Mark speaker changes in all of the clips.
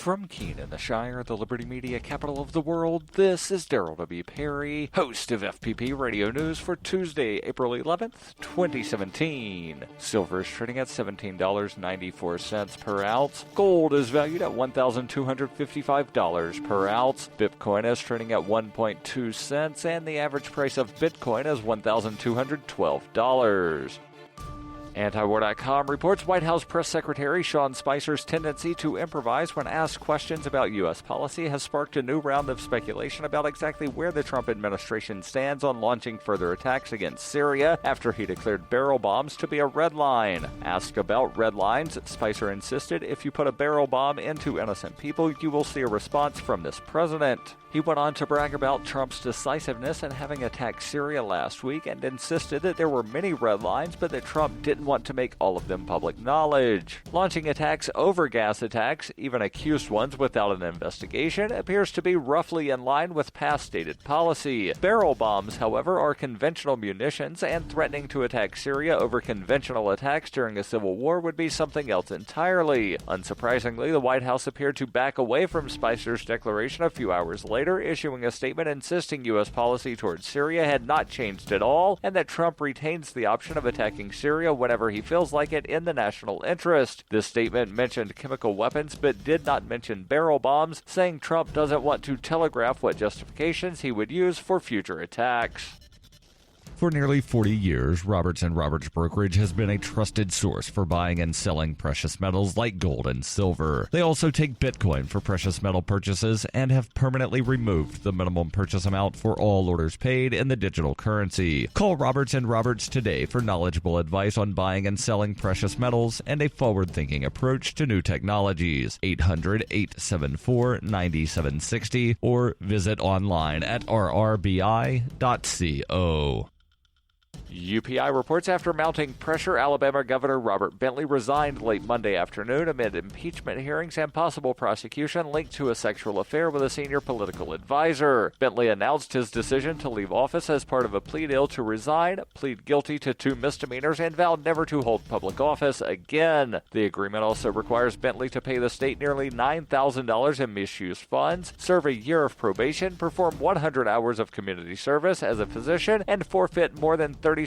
Speaker 1: From Keene in the Shire, the Liberty Media capital of the world, this is Daryl W. Perry, host of FPP Radio News for Tuesday, April 11th, 2017. Silver is trading at $17.94 per ounce. Gold is valued at $1,255 per ounce. Bitcoin is trading at 1.2 cents, and the average price of Bitcoin is $1,212. Antiwar.com reports White House Press Secretary Sean Spicer's tendency to improvise when asked questions about U.S. policy has sparked a new round of speculation about exactly where the Trump administration stands on launching further attacks against Syria after he declared barrel bombs to be a red line. Asked about red lines, Spicer insisted if you put a barrel bomb into innocent people, you will see a response from this president. He went on to brag about Trump's decisiveness in having attacked Syria last week and insisted that there were many red lines, but that Trump didn't want to make all of them public knowledge. Launching attacks over gas attacks, even accused ones without an investigation, appears to be roughly in line with past stated policy. Barrel bombs, however, are conventional munitions, and threatening to attack Syria over conventional attacks during a civil war would be something else entirely. Unsurprisingly, the White House appeared to back away from Spicer's declaration a few hours later, issuing a statement insisting U.S. policy towards Syria had not changed at all, and that Trump retains the option of attacking Syria whenever he feels like it in the national interest. This statement mentioned chemical weapons but did not mention barrel bombs, saying Trump doesn't want to telegraph what justifications he would use for future attacks.
Speaker 2: For nearly 40 years, Roberts & Roberts Brokerage has been a trusted source for buying and selling precious metals like gold and silver. They also take Bitcoin for precious metal purchases and have permanently removed the minimum purchase amount for all orders paid in the digital currency. Call Roberts & Roberts today for knowledgeable advice on buying and selling precious metals and a forward-thinking approach to new technologies. 800-874-9760 or visit online at rrbi.co.
Speaker 1: UPI reports after mounting pressure, Alabama Governor Robert Bentley resigned late Monday afternoon amid impeachment hearings and possible prosecution linked to a sexual affair with a senior political advisor. Bentley announced his decision to leave office as part of a plea deal to resign, plead guilty to 2 misdemeanors, and vowed never to hold public office again. The agreement also requires Bentley to pay the state nearly $9,000 in misused funds, serve a year of probation, perform 100 hours of community service as a physician, and forfeit more than $36,000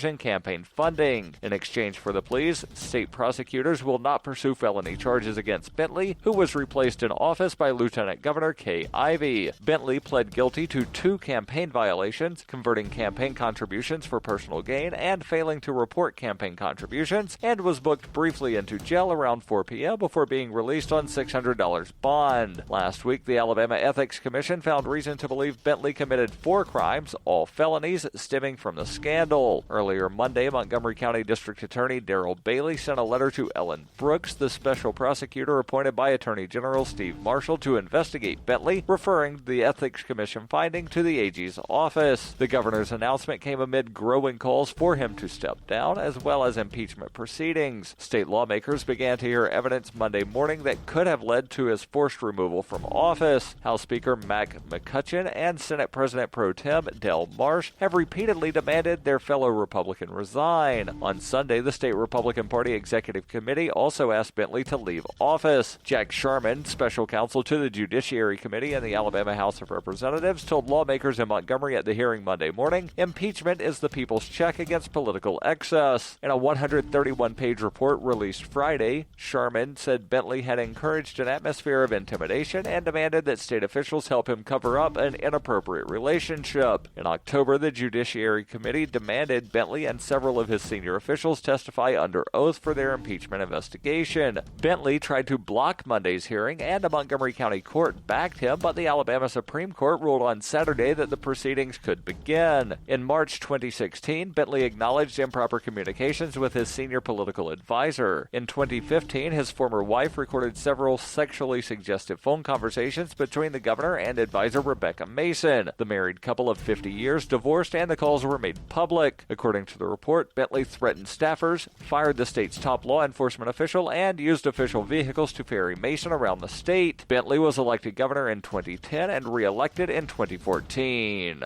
Speaker 1: in campaign funding. In exchange for the pleas, state prosecutors will not pursue felony charges against Bentley, who was replaced in office by Lieutenant Governor Kay Ivey. Bentley pled guilty to 2 campaign violations, converting campaign contributions for personal gain and failing to report campaign contributions, and was booked briefly into jail around 4 p.m. before being released on $600 bond. Last week, the Alabama Ethics Commission found reason to believe Bentley committed 4 crimes, all felonies, stemming from the scandal. Earlier Monday, Montgomery County District Attorney Darrell Bailey sent a letter to Ellen Brooks, the special prosecutor appointed by Attorney General Steve Marshall to investigate Bentley, referring the Ethics Commission finding to the AG's office. The governor's announcement came amid growing calls for him to step down, as well as impeachment proceedings. State lawmakers began to hear evidence Monday morning that could have led to his forced removal from office. House Speaker Mac McCutcheon and Senate President Pro Tem Del Marsh have repeatedly demanded their fellow Republican resign. On Sunday, the State Republican Party Executive Committee also asked Bentley to leave office. Jack Sharman, special counsel to the Judiciary Committee in the Alabama House of Representatives, told lawmakers in Montgomery at the hearing Monday morning, impeachment is the people's check against political excess. In a 131-page report released Friday, Sharman said Bentley had encouraged an atmosphere of intimidation and demanded that state officials help him cover up an inappropriate relationship. In October, the Judiciary Committee demanded Bentley and several of his senior officials testify under oath for their impeachment investigation. Bentley tried to block Monday's hearing, and a Montgomery County court backed him, but the Alabama Supreme Court ruled on Saturday that the proceedings could begin. In March 2016, Bentley acknowledged improper communications with his senior political advisor. In 2015, his former wife recorded several sexually suggestive phone conversations between the governor and advisor Rebecca Mason. The married couple of 50 years divorced, and the calls were made public. According to the report, Bentley threatened staffers, fired the state's top law enforcement official, and used official vehicles to ferry Mason around the state. Bentley was elected governor in 2010 and re-elected in 2014.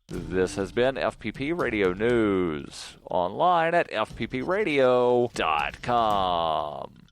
Speaker 1: This has been FPP Radio News, online at fppradio.com.